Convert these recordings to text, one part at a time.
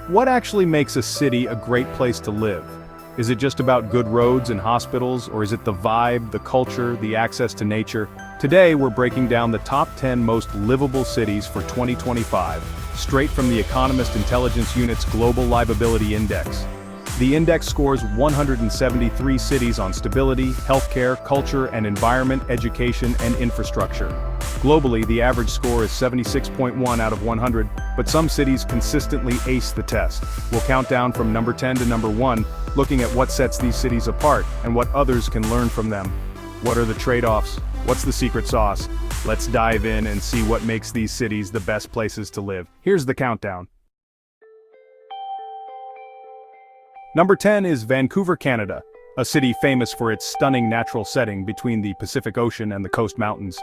What actually makes a city a great place to live? Is it just about good roads and hospitals, or is it the vibe, the culture, the access to nature? Today we're breaking down the top 10 most livable cities for 2025, straight from the Economist Intelligence Unit's Global Livability Index. The index scores 173 cities on stability, healthcare, culture and environment, education and infrastructure. Globally, the average score is 76.1 out of 100, but some cities consistently ace the test. We'll count down from number 10 to number 1, looking at what sets these cities apart and what others can learn from them. What are the trade-offs? What's the secret sauce? Let's dive in and see what makes these cities the best places to live. Here's the countdown. Number 10 is Vancouver, Canada, a city famous for its stunning natural setting between the Pacific Ocean and the Coast Mountains.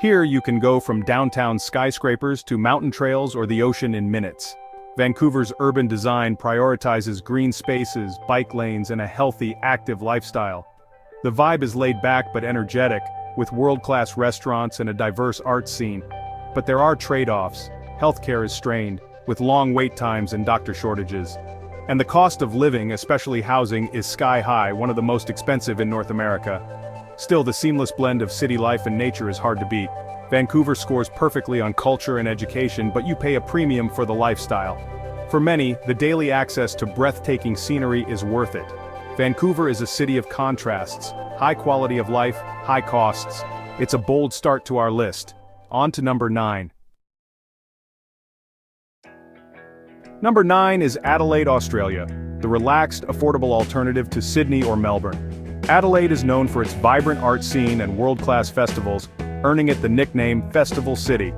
Here you can go from downtown skyscrapers to mountain trails or the ocean in minutes. Vancouver's urban design prioritizes green spaces, bike lanes, and a healthy, active lifestyle. The vibe is laid back but energetic, with world-class restaurants and a diverse art scene. But there are trade-offs. Healthcare is strained, with long wait times and doctor shortages. And the cost of living, especially housing, is sky-high, one of the most expensive in North America. Still, the seamless blend of city life and nature is hard to beat. Vancouver scores perfectly on culture and education, but you pay a premium for the lifestyle. For many, the daily access to breathtaking scenery is worth it. Vancouver is a city of contrasts, high quality of life, high costs. It's a bold start to our list. On to number 9. Number 9 is Adelaide, Australia, the relaxed, affordable alternative to Sydney or Melbourne. Adelaide is known for its vibrant art scene and world-class festivals, earning it the nickname Festival City.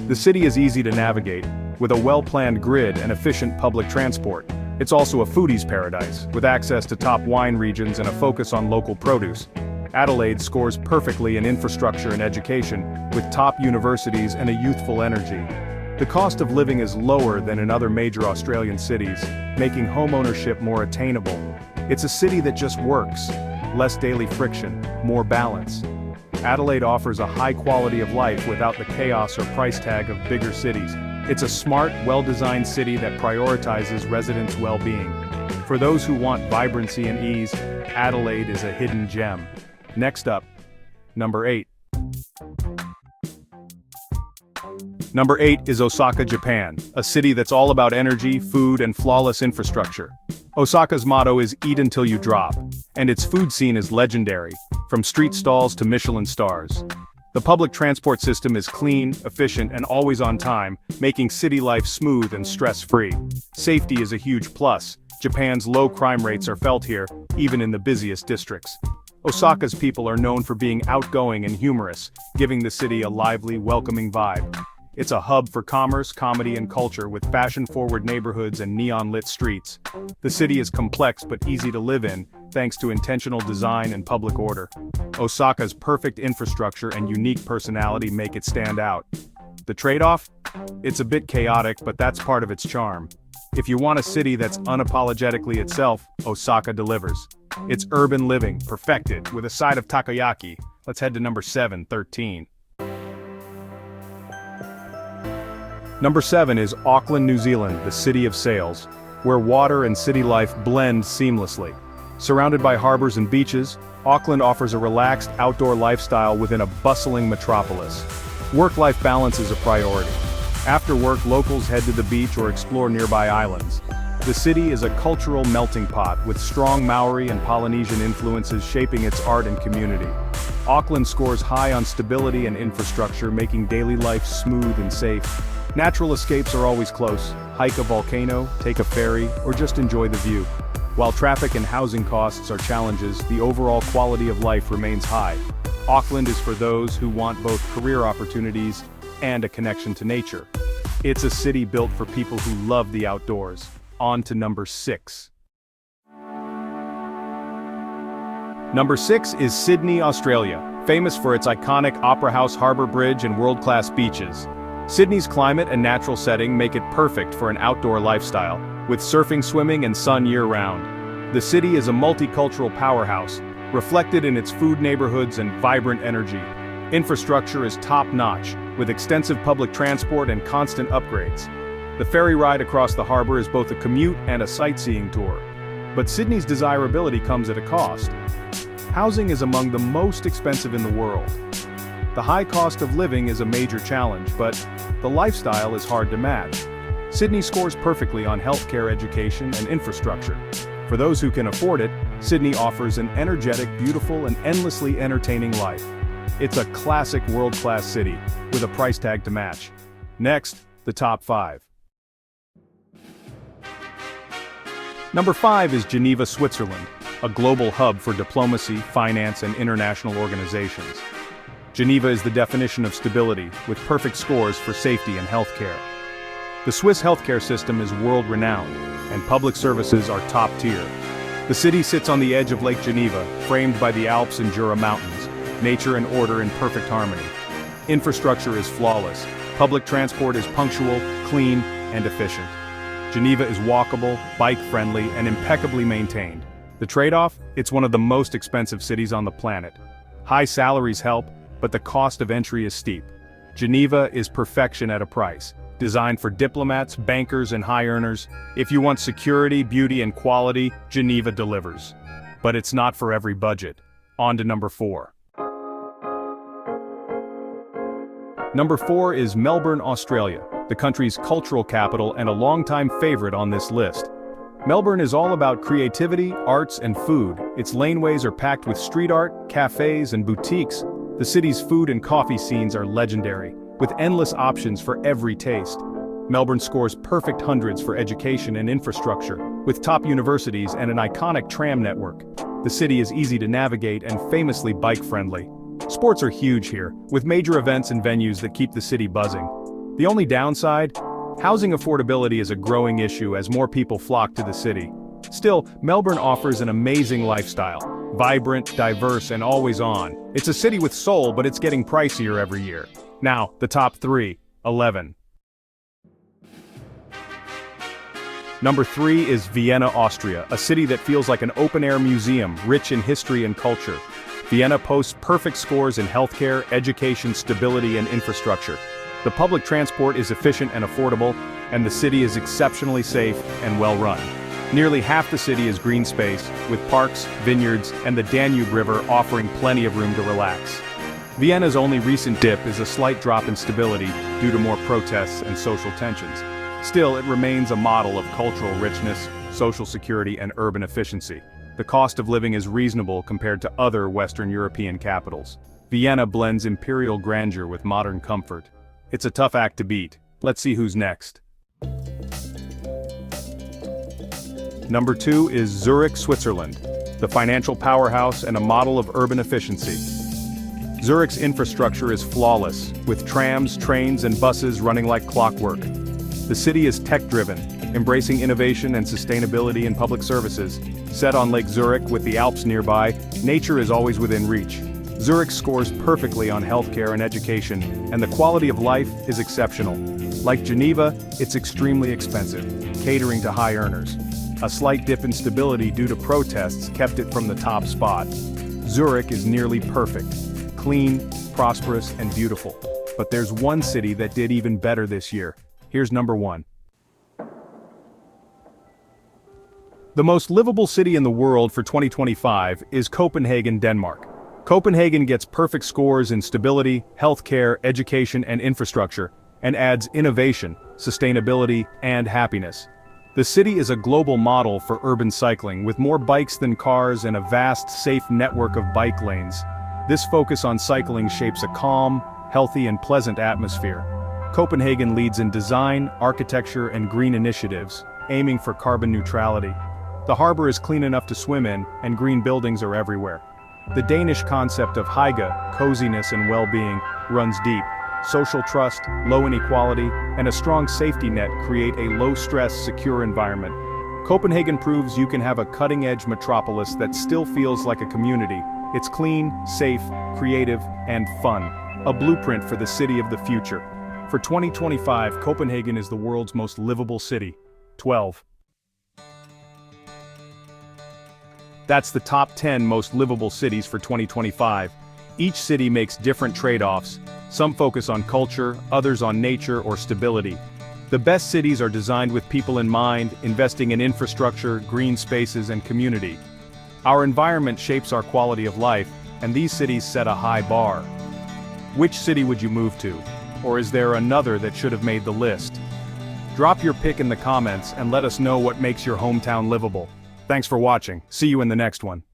The city is easy to navigate, with a well-planned grid and efficient public transport. It's also a foodie's paradise, with access to top wine regions and a focus on local produce. Adelaide scores perfectly in infrastructure and education, with top universities and a youthful energy. The cost of living is lower than in other major Australian cities, making homeownership more attainable. It's a city that just works. Less daily friction, more balance. Adelaide offers a high quality of life without the chaos or price tag of bigger cities. It's a smart, well-designed city that prioritizes residents' well-being. For those who want vibrancy and ease, Adelaide is a hidden gem. Next up, number 8. Number 8 is Osaka, Japan, a city that's all about energy, food, and flawless infrastructure. Osaka's motto is "Eat until you drop," and its food scene is legendary, from street stalls to Michelin stars. The public transport system is clean, efficient, and always on time, making city life smooth and stress-free. Safety is a huge plus. Japan's low crime rates are felt here, even in the busiest districts. Osaka's people are known for being outgoing and humorous, giving the city a lively, welcoming vibe. It's a hub for commerce, comedy, and culture with fashion-forward neighborhoods and neon-lit streets. The city is complex but easy to live in, thanks to intentional design and public order. Osaka's perfect infrastructure and unique personality make it stand out. The trade-off? It's a bit chaotic, but that's part of its charm. If you want a city that's unapologetically itself, Osaka delivers. It's urban living, perfected, with a side of takoyaki. Let's head to number 13. Number 7 is Auckland, New Zealand, the city of sails, where water and city life blend seamlessly. Surrounded by harbors and beaches, Auckland offers a relaxed outdoor lifestyle within a bustling metropolis. Work-life balance is a priority. After work, locals head to the beach or explore nearby islands. The city is a cultural melting pot with strong Maori and Polynesian influences shaping its art and community. Auckland scores high on stability and infrastructure, making daily life smooth and safe. Natural escapes are always close. Hike a volcano, take a ferry, or just enjoy the view. While traffic and housing costs are challenges, the overall quality of life remains high. Auckland is for those who want both career opportunities and a connection to nature. It's a city built for people who love the outdoors. On to number 6. Number 6 is Sydney, Australia, famous for its iconic Opera House Harbour Bridge and world-class beaches. Sydney's climate and natural setting make it perfect for an outdoor lifestyle, with surfing, swimming, and sun year-round. The city is a multicultural powerhouse, reflected in its food neighborhoods and vibrant energy. Infrastructure is top-notch, with extensive public transport and constant upgrades. The ferry ride across the harbor is both a commute and a sightseeing tour. But Sydney's desirability comes at a cost. Housing is among the most expensive in the world. The high cost of living is a major challenge, but the lifestyle is hard to match. Sydney scores perfectly on healthcare, education, and infrastructure. For those who can afford it, Sydney offers an energetic, beautiful, and endlessly entertaining life. It's a classic world-class city, with a price tag to match. Next, the top 5. Number 5 is Geneva, Switzerland, a global hub for diplomacy, finance, and international organizations. Geneva is the definition of stability, with perfect scores for safety and healthcare. The Swiss healthcare system is world-renowned, and public services are top tier. The city sits on the edge of Lake Geneva, framed by the Alps and Jura Mountains, nature and order in perfect harmony. Infrastructure is flawless. Public transport is punctual, clean, and efficient. Geneva is walkable, bike-friendly, and impeccably maintained. The trade-off? It's one of the most expensive cities on the planet. High salaries help, but the cost of entry is steep. Geneva is perfection at a price. Designed for diplomats, bankers, and high earners. If you want security, beauty, and quality, Geneva delivers. But it's not for every budget. On to number 4. Number 4 is Melbourne, Australia, the country's cultural capital and a longtime favorite on this list. Melbourne is all about creativity, arts, and food. Its laneways are packed with street art, cafes, and boutiques. The city's food and coffee scenes are legendary, with endless options for every taste. Melbourne scores perfect hundreds for education and infrastructure, with top universities and an iconic tram network. The city is easy to navigate and famously bike-friendly. Sports are huge here, with major events and venues that keep the city buzzing. The only downside? Housing affordability is a growing issue as more people flock to the city. Still, Melbourne offers an amazing lifestyle. Vibrant, diverse, and always on. It's a city with soul, but it's getting pricier every year. Now, the top 3, 11. Number 3 is Vienna, Austria, a city that feels like an open-air museum, rich in history and culture. Vienna posts perfect scores in healthcare, education, stability, and infrastructure. The public transport is efficient and affordable, and the city is exceptionally safe and well-run. Nearly half the city is green space, with parks, vineyards, and the Danube River offering plenty of room to relax. Vienna's only recent dip is a slight drop in stability due to more protests and social tensions. Still, it remains a model of cultural richness, social security, and urban efficiency. The cost of living is reasonable compared to other Western European capitals. Vienna blends imperial grandeur with modern comfort. It's a tough act to beat. Let's see who's next. Number 2 is Zurich, Switzerland, the financial powerhouse and a model of urban efficiency. Zurich's infrastructure is flawless, with trams, trains, and buses running like clockwork. The city is tech-driven, embracing innovation and sustainability in public services. Set on Lake Zurich with the Alps nearby, nature is always within reach. Zurich scores perfectly on healthcare and education, and the quality of life is exceptional. Like Geneva, it's extremely expensive, catering to high earners. A slight dip in stability due to protests kept it from the top spot. Zurich is nearly perfect. Clean, prosperous, and beautiful. But there's one city that did even better this year. Here's number 1. The most livable city in the world for 2025 is Copenhagen, Denmark. Copenhagen gets perfect scores in stability, healthcare, education, and infrastructure, and adds innovation, sustainability, and happiness. The city is a global model for urban cycling, with more bikes than cars and a vast, safe network of bike lanes. This focus on cycling shapes a calm, healthy, and pleasant atmosphere. Copenhagen leads in design, architecture, and green initiatives, aiming for carbon neutrality. The harbor is clean enough to swim in, and green buildings are everywhere. The Danish concept of hygge, coziness and well-being, runs deep. Social trust, low inequality, and a strong safety net create a low-stress, secure environment. Copenhagen proves you can have a cutting-edge metropolis that still feels like a community. It's clean, safe, creative, and fun. A blueprint for the city of the future. For 2025, Copenhagen is the world's most livable city. 12. That's the top 10 most livable cities for 2025. Each city makes different trade-offs. Some focus on culture, others on nature or stability. The best cities are designed with people in mind, investing in infrastructure, green spaces, and community. Our environment shapes our quality of life, and these cities set a high bar. Which city would you move to? Or is there another that should have made the list? Drop your pick in the comments and let us know what makes your hometown livable. Thanks for watching. See you in the next one.